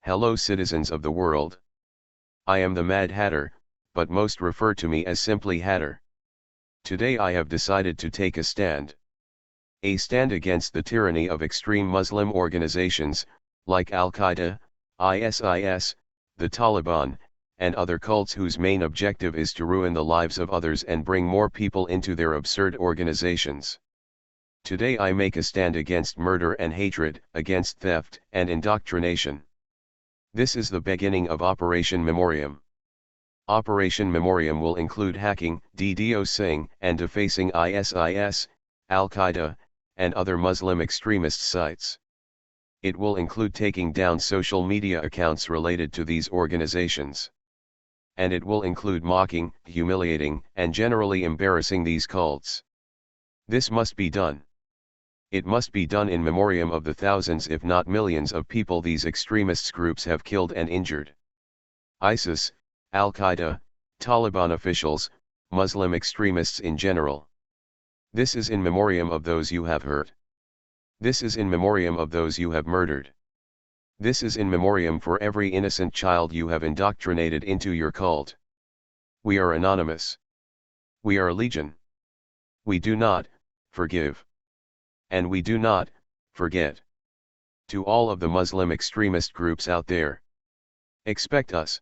Hello citizens of the world. I am the Mad Hatter, but most refer to me as simply Hatter. Today I have decided to take a stand. A stand against the tyranny of extreme Muslim organizations, like Al-Qaeda, ISIS, the Taliban, and other cults whose main objective is to ruin the lives of others and bring more people into their absurd organizations. Today I make a stand against murder and hatred, against theft and indoctrination. This is the beginning of Operation Memoriam. Operation Memoriam will include hacking, DDoSing, and defacing ISIS, Al-Qaeda, and other Muslim extremist sites. It will include taking down social media accounts related to these organizations. And it will include mocking, humiliating, and generally embarrassing these cults. This must be done. It must be done in memoriam of the thousands if not millions of people these extremist groups have killed and injured. ISIS, Al-Qaeda, Taliban officials, Muslim extremists in general. This is in memoriam of those you have hurt. This is in memoriam of those you have murdered. This is in memoriam for every innocent child you have indoctrinated into your cult. We are anonymous. We are legion. We do not forgive. And we do not forget. To all of the Muslim extremist groups out there, expect us.